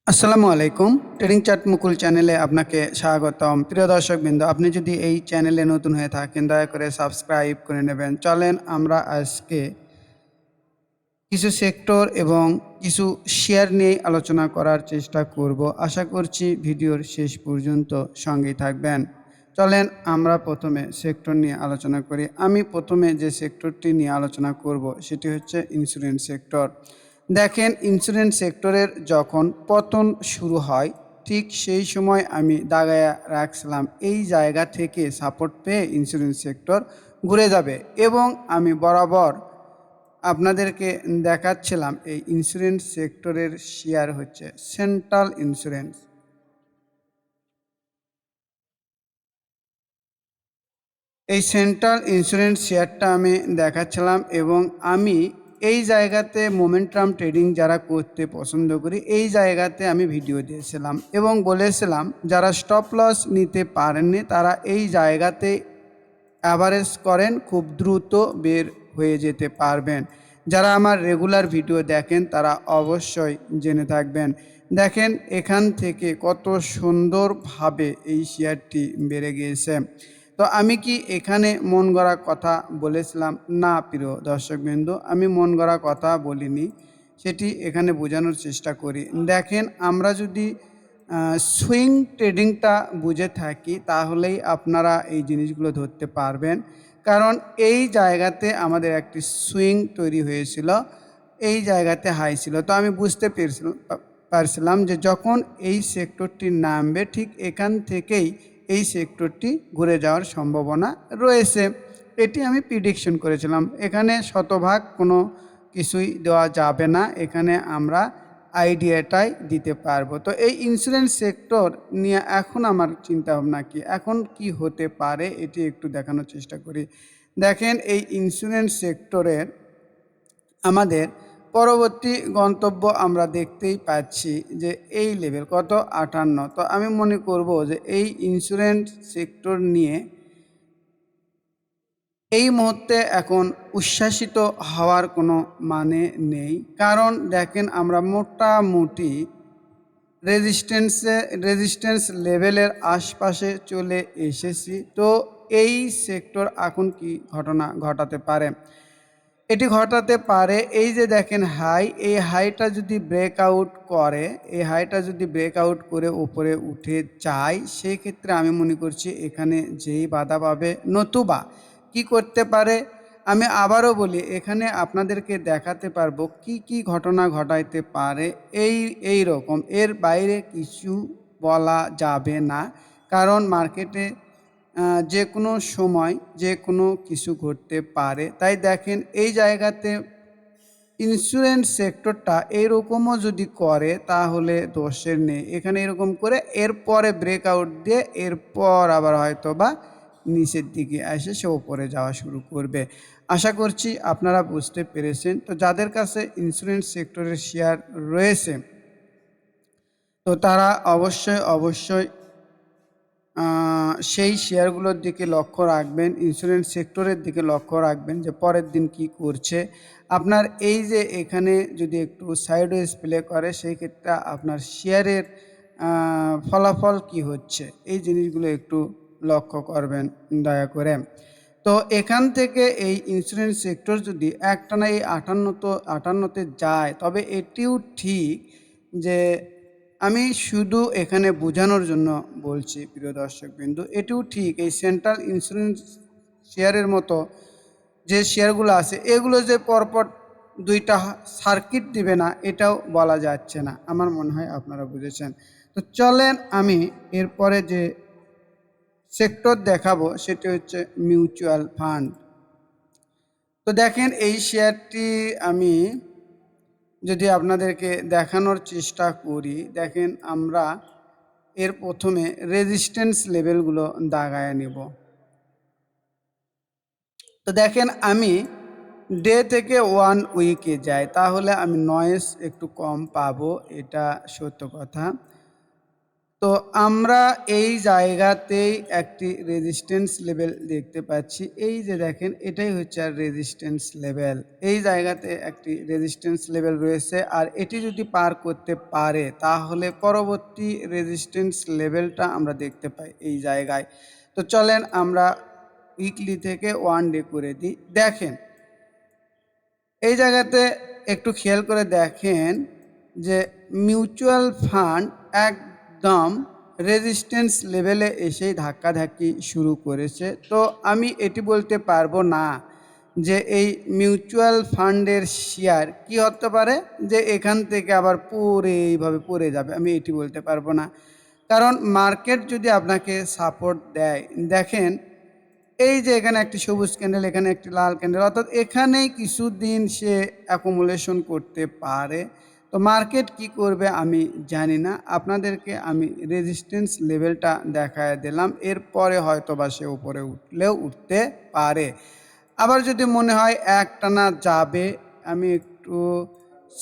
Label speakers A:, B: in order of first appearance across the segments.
A: আসসালামু আলাইকুম। Trading chart মুকুল চ্যানেলে আপনাকে স্বাগতম। প্রিয় দর্শকবৃন্দ, আপনি যদি এই চ্যানেলে নতুন হয়ে থাকেন দয়া করে সাবস্ক্রাইব করে নেবেন। চলেন আমরা আজকে কিছু সেক্টর এবং কিছু শেয়ার নিয়ে আলোচনা করার চেষ্টা করব। আশা করছি ভিডিওর শেষ পর্যন্ত সঙ্গেই থাকবেন। চলেন আমরা প্রথমে সেক্টর নিয়ে আলোচনা করি। আমি প্রথমে যে সেক্টরটি নিয়ে আলোচনা করব সেটি হচ্ছে ইন্স্যুরেন্স সেক্টর। দেখেন, ইন্স্যুরেন্স সেক্টরের যখন পতন শুরু হয় ঠিক সেই সময় আমি দাগায়া রাখছিলাম এই জায়গা থেকে সাপোর্ট পেয়ে ইন্স্যুরেন্স সেক্টর ঘুরে যাবে, এবং আমি বরাবর আপনাদেরকে দেখাচ্ছিলাম এই ইন্স্যুরেন্স সেক্টরের শেয়ার হচ্ছে সেন্ট্রাল ইন্স্যুরেন্স। এই সেন্ট্রাল ইন্স্যুরেন্স শেয়ারটা আমি দেখাচ্ছিলাম, এবং আমি এই জায়গাতে মোমেন্টাম ট্রেডিং যারা করতে পছন্দ করি এই জায়গাতে আমি ভিডিও দিয়েছিলাম এবং বলেছিলাম যারা স্টপ লস নিতে পারেননি তারা এই জায়গাতে অ্যাভারেজ করেন, খুব দ্রুত বের হয়ে যেতে পারবেন। যারা আমার রেগুলার ভিডিও দেখেন তারা অবশ্যই জেনে থাকবেন। দেখেন এখান থেকে কত সুন্দরভাবে এই শেয়ারটি বেড়ে গিয়েছে। তো আমি কি এখানে মন গড়া কথা বলেছিলাম? না প্রিয় দর্শকবৃন্দ, আমি মন গড়া কথা বলিনি, সেটি এখানে বোঝানোর চেষ্টা করি। দেখেন, আমরা যদি সুইং ট্রেডিংটা বুঝে থাকি তাহলেই আপনারা এই জিনিসগুলো ধরতে পারবেন। কারণ এই জায়গাতে আমাদের একটি সুইং তৈরি হয়েছিল, এই জায়গাতে হাই ছিল। তো আমি বুঝতে পারছিলাম যে যখন এই সেক্টরটি নামবে ঠিক এখান থেকেই এই সেক্টরটি ঘুরে যাওয়ার সম্ভাবনা রয়েছে। এটি আমি প্রিডিকশন করেছিলাম। এখানে শতভাগ কোনো কিছুই দেওয়া যাবে না, এখানে আমরা আইডিয়াটাই দিতে পারবো। তো এই ইন্স্যুরেন্স সেক্টর নিয়ে এখন আমার চিন্তাভাবনা কি, এখন কি হতে পারে এটি একটু দেখানোর চেষ্টা করি। দেখেন, এই ইন্স্যুরেন্স সেক্টরের আমাদের পরবর্তী গন্তব্য আমরা দেখতেই পাচ্ছি যে এই লেভেল কত 58। তো আমি মনে করব যে এই ইন্স্যুরেন্স সেক্টর নিয়ে এই মুহূর্তে এখন উচ্ছ্বাসিত হওয়ার কোনো মানে নেই। কারণ দেখেন, আমরা মোটামুটি রেজিস্ট্যান্স লেভেলের আশপাশে চলে এসেছি। তো এই সেক্টর এখন কি ঘটনা ঘটাতে পারে? এটি ঘটাতে পারে এই যে দেখেন হাই, এই হাইটা যদি ব্রেকআউট করে, এই হাইটা যদি ব্রেকআউট করে উপরে উঠে যায় সেক্ষেত্রে আমি মনে করছি এখানে যেই বাধা পাবে, নতুবা কি করতে পারে আমি আবারও বলি, এখানে আপনাদেরকে দেখাতে পারবো কি কি ঘটনা ঘটাইতে পারে। এই রকম, এর বাইরে কিছু বলা যাবে না, কারণ মার্কেটে যে কোনো সময় যে কোনো কিছু ঘটতে পারে। তাই দেখেন এই জায়গাতে ইন্স্যুরেন্স সেক্টরটা এরকমও যদি করে তাহলে দোষের নেই। এখানে এরকম করে এরপরে ব্রেকআউট দিয়ে এরপর আবার হয়তো বা নিচের দিকে এসে সে ওপরে যাওয়া শুরু করবে। আশা করছি আপনারা বুঝতে পেরেছেন। তো যাদের কাছে ইন্স্যুরেন্স সেক্টরের শেয়ার রয়েছে তো তারা অবশ্যই সেই শেয়ারগুলোর দিকে লক্ষ্য রাখবেন, ইন্স্যুরেন্স সেক্টরের দিকে লক্ষ্য রাখবেন যে পরের দিন কি করছে। আপনার এই যে এখানে যদি একটু সাইডওয়েজ প্লে করে সেই ক্ষেত্রে আপনার শেয়ারের ফলাফল কি হচ্ছে এই জিনিসগুলো একটু লক্ষ্য করবেন দয়া করে। তো এখান থেকে এই ইন্স্যুরেন্স সেক্টর যদি একটানা এই 58তে যায় তবে এটিও ঠিক যে আমি শুধু এখানে বোঝানোর জন্য বলছি প্রিয় দর্শকবৃন্দ, এটিও ঠিক এই সেন্ট্রাল ইন্স্যুরেন্স শেয়ারের মতো যে শেয়ারগুলো আছে এগুলো যে পরপর দুইটা সার্কিট দিবে না এটাও বলা যাচ্ছে না। আমার মনে হয় আপনারা বুঝেছেন। তো চলেন আমি এরপরে যে সেক্টর দেখাবো সেটি হচ্ছে মিউচুয়াল ফান্ড। তো দেখেন এই শেয়ারটি আমি যদি আপনাদেরকে দেখানোর চেষ্টা করি, দেখেন আমরা এর প্রথমে রেজিস্ট্যান্স লেভেলগুলো দাগায় নেব। তো দেখেন আমি ডে থেকে 1 উইকে যাই তাহলে আমি নয়েজ একটু কম পাবো, এটা সত্য কথা। তো আমরা এই জায়গাতেই একটি রেজিস্ট্যান্স লেভেল দেখতে পাচ্ছি। এই যে দেখেন এটাই হচ্ছে আর রেজিস্ট্যান্স লেভেল। এই জায়গাতে একটি রেজিস্ট্যান্স লেভেল রয়েছে, আর এটি যদি পার করতে পারে তাহলে পরবর্তী রেজিস্ট্যান্স লেভেলটা আমরা দেখতে পাই এই জায়গায়। তো চলেন আমরা উইকলি থেকে ওয়ান ডে করে দিই। দেখেন এই জায়গাতে একটু খেয়াল করে দেখেন যে মিউচুয়াল ফান্ড একদম রেজিস্ট্যান্স লেভেলে এসেই ধাক্কাধাক্কি শুরু করেছে। তো আমি এটি বলতে পারবো না যে এই মিউচুয়াল ফান্ডের শেয়ার কি হতে পারে যে এখান থেকে আবার পড়ে এইভাবে পড়ে যাবে, আমি এটি বলতে পারবো না। কারণ মার্কেট যদি আপনাকে সাপোর্ট দেয়, দেখেন এই যে এখানে একটি সবুজ ক্যান্ডেল, এখানে একটি লাল ক্যান্ডেল, অর্থাৎ এখানেই কিছুদিন সে অ্যাকুমুলেশন করতে পারে। তো মার্কেট কি করবে আমি জানি না, আপনাদেরকে আমি রেজিস্ট্যান্স লেভেলটা দেখায় দিলাম। এরপরে হয়তো বা সে উপরে উঠলেও উঠতে পারে। আবার যদি মনে হয় একটানা যাবে, আমি একটু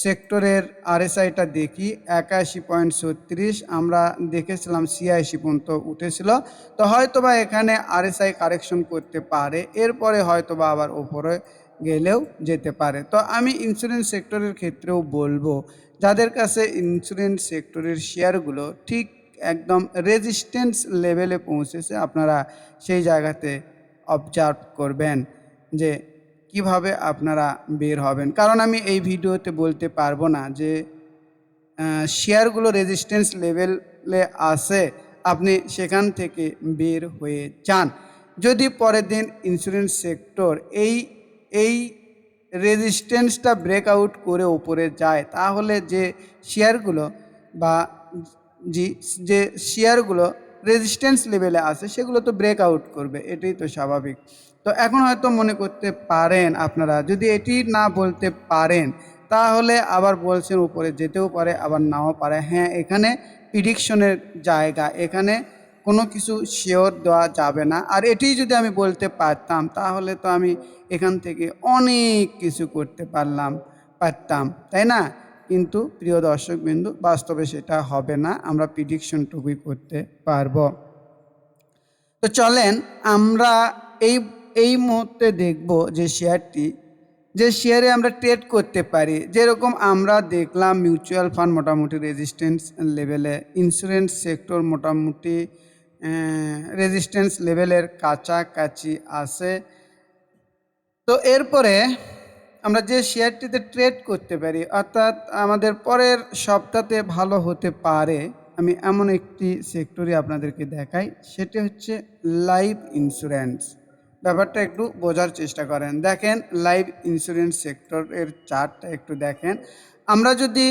A: সেক্টরের আরএসআইটা দেখি 81.36, আমরা দেখেছিলাম 86 পর্যন্ত উঠেছিল। তো হয়তোবা এখানে আরএসআই কারেকশন করতে পারে, এরপরে হয়তোবা আবার ওপরে গেলেও যেতে পারে। তো আমি ইন্স্যুরেন্স সেক্টরের ক্ষেত্রেও বলবো, যাদের কাছে ইন্স্যুরেন্স সেক্টরের শেয়ারগুলো ঠিক একদম রেজিস্ট্যান্স লেভেলে পৌঁছেছে, আপনারা সেই জায়গাতে অবজার্ভ করবেন যে কিভাবে আপনারা বের হবেন। কারণ আমি এই ভিডিওতে বলতে পারবো না যে শেয়ারগুলো রেজিস্ট্যান্স লেভেলে আসে আপনি সেখান থেকে বের হয়ে যান। যদি পরের দিন ইন্স্যুরেন্স সেক্টর এই এই রেজিস্ট্যান্সটা ব্রেকআউট করে উপরে যায়, তাহলে যে শেয়ারগুলো বা যে শেয়ারগুলো রেজিস্ট্যান্স লেভেলে আসে সেগুলো তো ব্রেকআউট করবে, এটাই তো স্বাভাবিক। তো এখন হয়তো মনে করতে পারেন আপনারা, যদি এটি না বলতে পারেন তাহলে আবার বলছেন উপরে যেতেও পারে আবার নাও পারে। হ্যাঁ, এখানে প্রিডিকশনের জায়গা, এখানে কোনো কিছু শিওর দেওয়া যাবে না। আর এটি যদি আমি বলতে পারতাম তাহলে তো আমি এখান থেকে অনেক কিছু করতে পারতাম, তাই না? কিন্তু প্রিয় দর্শকবিন্দু, বাস্তবে সেটা হবে না, আমরা প্রিডিকশনটুকুই করতে পারবো। তো চলেন আমরা এই এই মুহূর্তে দেখব যে শেয়ারে আমরা ট্রেড করতে পারি। যেরকম আমরা দেখলাম মিউচুয়াল ফান্ড মোটামুটি রেজিস্ট্যান্স লেভেলে, ইন্স্যুরেন্স সেক্টর মোটামুটি রেজিস্ট্যান্স লেভেলের কাছাকাছি আসে। তো এরপরে আমরা যে শেয়ারটিতে ট্রেড করতে পারি, অর্থাৎ আমাদের পরের সপ্তাহে ভালো হতে পারে, আমি এমন একটি সেক্টরই আপনাদেরকে দেখাই, সেটি হচ্ছে লাইফ ইন্স্যুরেন্স। ব্যাপারটা একটু বোঝার চেষ্টা করেন। দেখেন লাইফ ইন্স্যুরেন্স সেক্টরের চার্টটা একটু দেখেন। আমরা যদি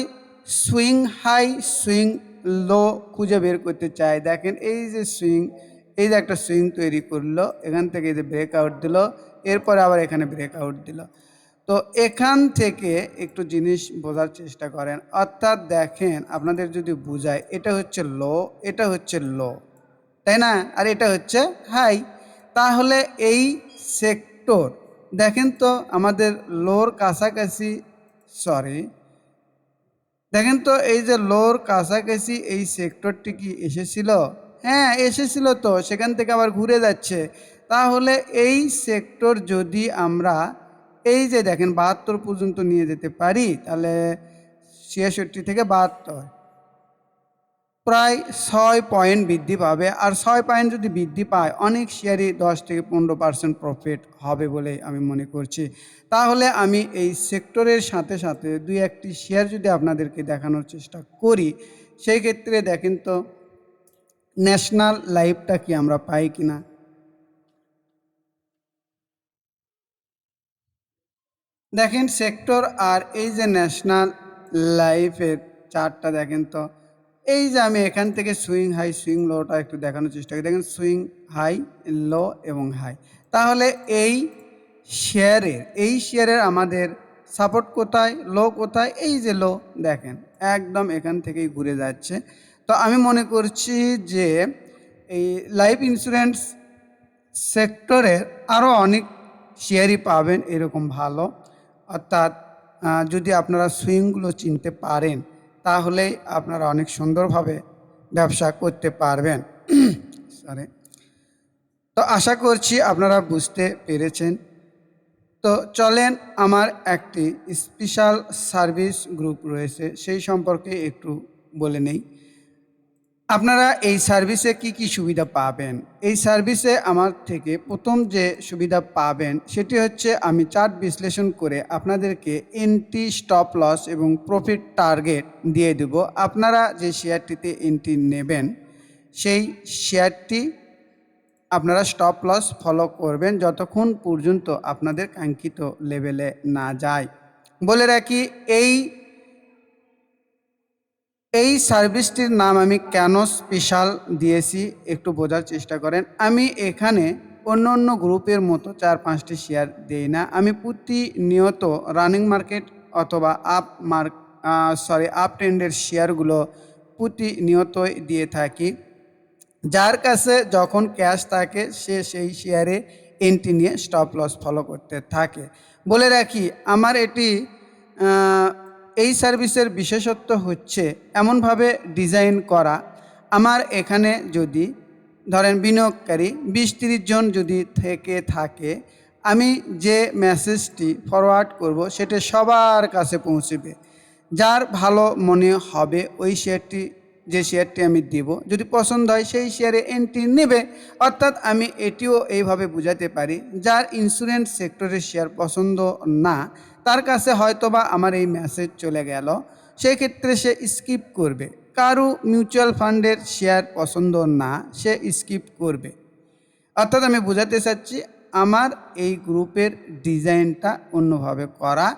A: সুইং হাই সুইং লো খুঁজে বের করতে চাই, দেখেন এই যে সুইং, এই যে একটা সুইং তৈরি করলো, এখান থেকে এই যে ব্রেকআউট দিল, এরপরে আবার এখানে ব্রেকআউট দিল। তো এখান থেকে একটু জিনিস বোঝার চেষ্টা করেন, অর্থাৎ দেখেন আপনাদের যদি বুঝায়, এটা হচ্ছে লো, এটা হচ্ছে লো, তাই না? আর এটা হচ্ছে হাই। তাহলে এই সেক্টর দেখেন তো আমাদের লোর কাছাকাছি, সরি, দেখেন তো এই যে লোর কাছাকাছি এই সেক্টরটি কি এসেছিল? হ্যাঁ এসেছিল, তো সেখান থেকে আবার ঘুরে যাচ্ছে। তাহলে এই সেক্টর যদি আমরা এই যে দেখেন 72 পর্যন্ত নিয়ে যেতে পারি, তাহলে 66 থেকে 72 প্রায় 6 পয়েন্ট বৃদ্ধি পাবে। আর 6 পয়েন্ট যদি বৃদ্ধি পায়, অনেক শেয়ারই 10 থেকে 15% প্রফিট হবে বলে আমি মনে করছি। তাহলে আমি এই সেক্টরের সাথে সাথে দুই একটি শেয়ার যদি আপনাদেরকে দেখানোর চেষ্টা করি, সেই ক্ষেত্রে দেখেন তো ন্যাশনাল লাইফটা কি আমরা পাই কিনা। দেখেন সেক্টর আর এই যে ন্যাশনাল লাইফের চার্টটা দেখেন তো, এই যে আমি এখান থেকে সুইং হাই সুইং লোটা একটু দেখানোর চেষ্টা করি। দেখেন সুইং হাই, লো এবং হাই। তাহলে এই শেয়ারের আমাদের সাপোর্ট কোথায়, লো কোথায়? এই যে লো, দেখেন একদম এখান থেকেই ঘুরে যাচ্ছে। তো আমি মনে করছি যে এই লাইফ ইন্স্যুরেন্স সেক্টরের আরও অনেক শেয়ারই পাবেন এরকম ভালো, অর্থাৎ যদি আপনারা সুইংগুলো চিনতে পারেন তাহলেই আপনারা অনেক সুন্দরভাবে ব্যবসা করতে পারবেন। সরি। তো আশা করছি আপনারা বুঝতে পেরেছেন। তো চলেন আমার একটি স্পেশাল সার্ভিস গ্রুপ রয়েছে সেই সম্পর্কে একটু বলে নেই। আপনারা এই সার্ভিসে কি কি সুবিধা পাবেন? এই সার্ভিসে আমার থেকে প্রথম যে সুবিধা পাবেন সেটি হচ্ছে আমি চার্ট বিশ্লেষণ করে আপনাদেরকে এন্ট্রি, স্টপ লস এবং প্রফিট টার্গেট দিয়ে দেব। আপনারা যে শেয়ারটিতে এন্ট্রি নেবেন সেই শেয়ারটি আপনারা স্টপ লস ফলো করবেন যতক্ষণ পর্যন্ত আপনাদের কাঙ্ক্ষিত লেভেলে না যায়। বলে রাখি, এই সার্ভিসটির নাম আমি কেন স্পেশাল দিয়েছি একটু বোঝার চেষ্টা করেন। আমি এখানে অন্য অন্য গ্রুপের মতো 4-5টি শেয়ার দেই না। আমি প্রতিনিয়ত রানিং মার্কেট অথবা আপ ট্রেন্ডের শেয়ারগুলো প্রতিনিয়তই দিয়ে থাকি। যার কাছে যখন ক্যাশ থাকে সে সেই শেয়ারে এন্ট্রি নিয়ে স্টপ লস ফলো করতে থাকে। বলে রাখি, আমার এই সার্ভিসের বিশেষত্ব হচ্ছে এমনভাবে ডিজাইন করা। আমার এখানে যদি ধরেন বিনিয়োগকারী 20-30 জন যদি থেকে থাকে, আমি যে মেসেজটি ফরওয়ার্ড করব সেটা সবার কাছে পৌঁছবে। যার ভালো মনে হবে ওই যে শেয়ারটি আমি দিব, যদি পছন্দ হয় সেই শেয়ারে এন্ট্রি নেবে। অর্থাৎ আমি এটিও এইভাবে বুঝাতে পারি, যার ইন্স্যুরেন্স সেক্টরের শেয়ার পছন্দ না তার কাছে হয়তোবা আমার এই মেসেজ চলে গেল, সেই ক্ষেত্রে সে স্কিপ করবে। কারো মিউচুয়াল ফান্ডের শেয়ার পছন্দ না, সে স্কিপ করবে। অর্থাৎ আমি বোঝাতে চাচ্ছি আমার এই গ্রুপের ডিজাইনটা অন্যভাবে করা,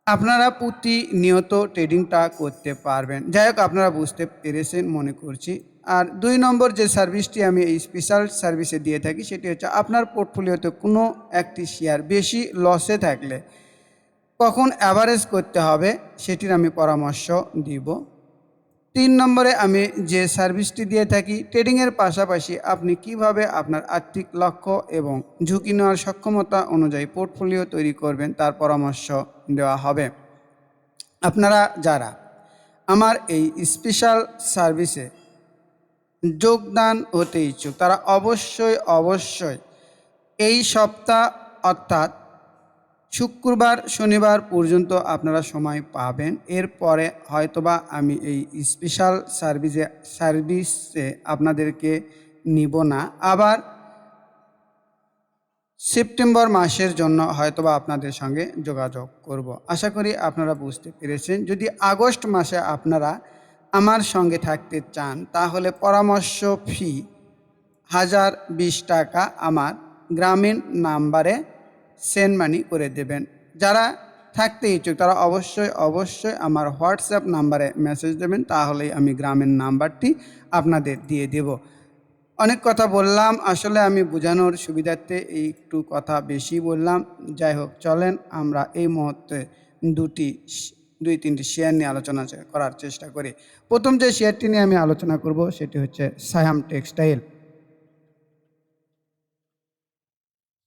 A: আপনারা প্রতিনিয়ত ট্রেডিংটা করতে পারবেন। যাই হোক, আপনারা বুঝতে পেরেছেন মনে করছি। আর 2 নম্বর যে সার্ভিসটি আমি এই স্পেশাল সার্ভিসে দিয়ে থাকি সেটি হচ্ছে আপনার পোর্টফোলিওতে কোনো একটি শেয়ার বেশি লসে থাকলে কখন অ্যাভারেজ করতে হবে সেটির আমি পরামর্শ দিব। 3 নম্বরে আমি যে সার্ভিসটি দিয়ে থাকি, ট্রেডিংয়ের পাশাপাশি আপনি কিভাবে আপনার আর্থিক লক্ষ্য এবং ঝুঁকি নেওয়ার সক্ষমতা অনুযায়ী পোর্টফোলিও তৈরি করবেন তার পরামর্শ দেওয়া হবে। আপনারা যারা আমার এই স্পেশাল সার্ভিসে যোগদান হতে ইচ্ছুক তারা অবশ্যই এই সপ্তাহ অর্থাৎ শুক্রবার শনিবার পর্যন্ত আপনারা সময় পাবেন। এরপরে হয়তোবা আমি এই স্পেশাল সার্ভিসে আপনাদেরকে নিব না। আবার সেপ্টেম্বর মাসের জন্য হয়তোবা আপনাদের সঙ্গে যোগাযোগ করব। আশা করি আপনারা বুঝতে পেরেছেন। যদি আগস্ট মাসে আপনারা আমার সঙ্গে থাকতে চান তাহলে পরামর্শ ফি 1020 টাকা আমার গ্রামীণ নাম্বারে সেন্ড মানি করে দেবেন। যারা থাকতে ইচ্ছুক তারা অবশ্যই আমার হোয়াটসঅ্যাপ নাম্বারে মেসেজ দেবেন, তাহলেই আমি গ্রামীণ নাম্বারটি আপনাদের দিয়ে দেব। অনেক কথা বললাম, আসলে আমি বোঝানোর সুবিধার্থে একটু কথা বেশি বললাম। যাই হোক, চলেন আমরা এই মুহূর্তে 2-3টি শেয়ার নিয়ে আলোচনা করার চেষ্টা করি। প্রথম যে শেয়ারটি নিয়ে আমি আলোচনা করব সেটি হচ্ছে সায়াম টেক্সটাইল।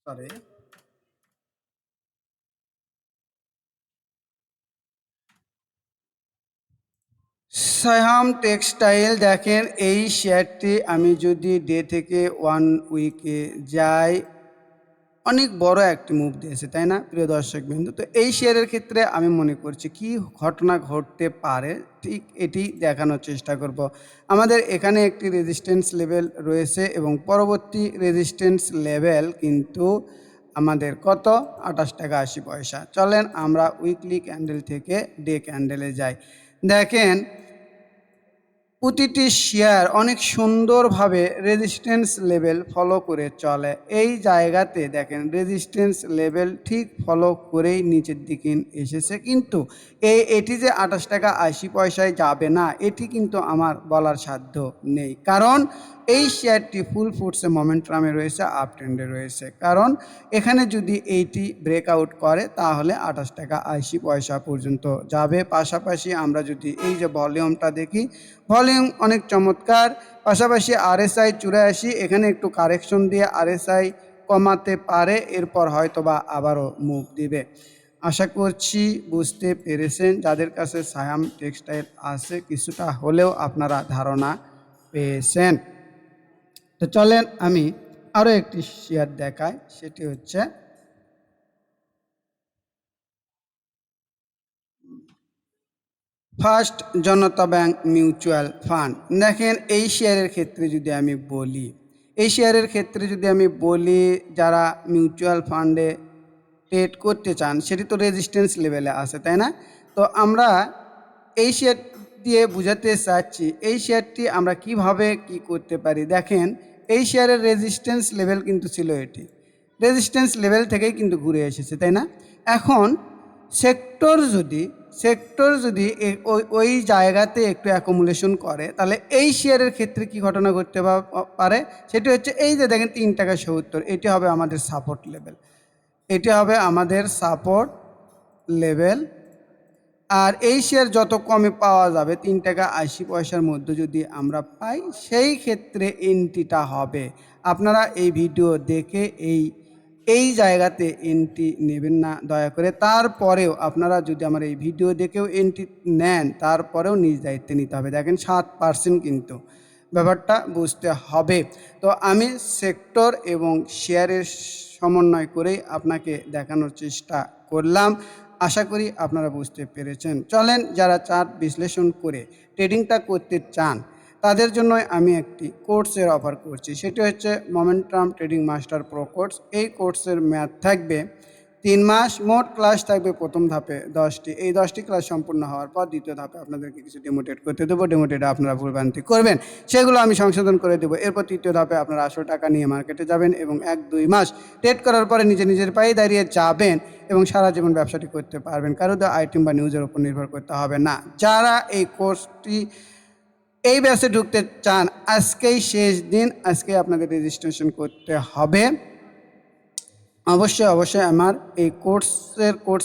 A: সরি। সায়াম টেক্সটাইল, দেখেন এই শেয়ারটি আমি যদি ডে থেকে 1 উইকে যাই, অনেক বড় একটি মুভ দিয়েছে, তাই না প্রিয় দর্শকবৃন্দ? তো এই শেয়ারের ক্ষেত্রে আমি মনে করছি কি ঘটনা ঘটতে পারে ঠিক এটি দেখানোর চেষ্টা করব। আমাদের এখানে একটি রেজিস্ট্যান্স লেভেল রয়েছে এবং পরবর্তী রেজিস্ট্যান্স লেভেল কিন্তু আমাদের কত, 28 টাকা 80 পয়সা। চলেন আমরা উইকলি ক্যান্ডেল থেকে ডে ক্যান্ডেলে যাই। দেখেন প্রতিটি শেয়ার অনেক সুন্দরভাবে রেজিস্ট্যান্স লেভেল ফলো করে চলে। এই জায়গাতে দেখেন রেজিস্ট্যান্স লেভেল ঠিক ফলো করেই নিচের দিকে এসেছে, কিন্তু এটি যে 28 টাকা 80 পয়সায় যাবে না এটি কিন্তু আমার বলার সাধ্য নেই। কারণ এই শেয়ারটি ফুল ফোর্সে মোমেন্টামে রয়েছে, আপ ট্রেন্ডে রয়েছে। কারণ এখানে যদি এইটি ব্রেকআউট করে তাহলে 28 টাকা 80 পয়সা পর্যন্ত যাবে। পাশাপাশি আমরা যদি এই যে ভলিউমটা দেখি, ভলিউম অনেক চমৎকার। পাশাপাশি RSI 84, এখানে একটু কারেকশন দিয়ে RSI কমাতে পারে, এরপর হয়তোবা আবারও মুভ দিবে। আশা করছি বুঝতে পেরেছেন। যাদের কাছে সায়াম টেক্সটাইল আছে কিছুটা হলেও আপনারা ধারণা পেয়েছেন। তো চলেন আমি আরও একটি শেয়ার দেখাই, সেটি হচ্ছে ফার্স্ট জনতা ব্যাংক মিউচুয়াল ফান্ড। দেখেন এই শেয়ারের ক্ষেত্রে যদি আমি বলি, যারা মিউচুয়াল ফান্ডে ট্রেড করতে চান সেটি তো রেজিস্ট্যান্স লেভেলে আছে, তাই না? তো আমরা এই শেয়ার দিয়ে বুঝাতে চাচ্ছি এই শেয়ারটি আমরা কিভাবে কি করতে পারি। দেখেন এই শেয়ারের রেজিস্ট্যান্স লেভেল কিন্তু ছিল এটি, রেজিস্ট্যান্স লেভেল থেকেই কিন্তু ঘুরে এসেছে, তাই না? এখন সেক্টর যদি ওই জায়গাতে একটু অ্যাকুমুলেশন করে তাহলে এই শেয়ারের ক্ষেত্রে কি ঘটনা ঘটতে পারে, সেটি হচ্ছে এই যে দেখেন 3 টাকা 70, এটি হবে আমাদের সাপোর্ট লেভেল, আর এই শেয়ার যত কমে পাওয়া যাবে 3 টাকা 80 পয়সার মধ্যে যদি আমরা পাই সেই ক্ষেত্রে এন্ট্রিটা হবে। আপনারা এই ভিডিও দেখে এই জায়গাতে এন্ট্রি নেবেন না দয়া করে। তারপরেও আপনারা যদি আমার এই ভিডিও দেখেও এন্ট্রি নেন তারপরেও নিজ দায়িত্বে নিতে হবে। দেখেন 7% কিন্তু ব্যাপারটা বুঝতে হবে। তো আমি সেক্টর এবং শেয়ারের সমন্বয় করেই আপনাকে দেখানোর চেষ্টা করলাম। আশা করি আপনারা বুঝতে পেরেছেন। চলেন যারা চার্ট বিশ্লেষণ করে ট্রেডিংটা করতে চান তাদের জন্য আমি একটি কোর্সের অফার করছি, সেটি হচ্ছে momentum trading master pro course. এই কোর্সের মেয়াদ থাকবে 3 মাস, মোট ক্লাস থাকবে প্রথম ধাপে 10টি। এই 10টি ক্লাস সম্পূর্ণ হওয়ার পর দ্বিতীয় ধাপে আপনাদেরকে কিছু ডেমোটেট করতে দেবো, ডেমোটেটে আপনারা ভুলভ্রান্তি করবেন সেগুলো আমি সংশোধন করে দেবো। এরপর তৃতীয় ধাপে আপনারা 800 টাকা নিয়ে মার্কেটে যাবেন এবং 1-2 মাস ট্রেড করার পরে নিজের পায়ে দাঁড়িয়ে যাবেন এবং সারা জীবন ব্যবসাটি করতে পারবেন। কারো তো আইটেম বা নিউজের উপর নির্ভর করতে হবে না। যারা এই ব্যাচে ঢুকতে চান আজকেই শেষ দিন, আজকে আপনাদের রেজিস্ট্রেশন করতে হবে। অবশ্যই আমার এই কোর্স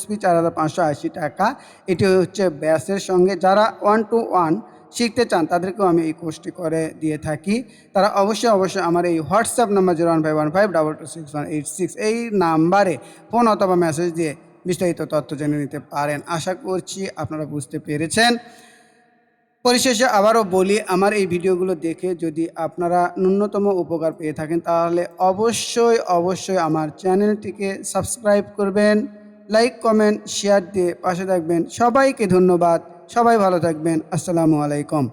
A: ফি 4580 টাকা। এটি হচ্ছে ব্যাচের সঙ্গে যারা 1-to-1 শিখতে চান তাদেরকেও আমি এই কোর্সটি করে দিয়ে থাকি। তারা অবশ্যই আমার এই হোয়াটসঅ্যাপ নাম্বার 01515226186 এই নাম্বারে ফোন অথবা মেসেজ দিয়ে বিস্তারিত তথ্য জেনে নিতে পারেন। আশা করছি আপনারা বুঝতে পেরেছেন। পরিশেষে আবারও বলি, আমার এই ভিডিওগুলো দেখে যদি আপনারা ন্যূনতম উপকার পেয়ে থাকেন তাহলে অবশ্যই আমার চ্যানেলটিকে সাবস্ক্রাইব করবেন, লাইক কমেন্ট শেয়ার দিয়ে পাশে থাকবেন। সবাইকে ধন্যবাদ, সবাই ভালো থাকবেন। আসসালামু আলাইকুম।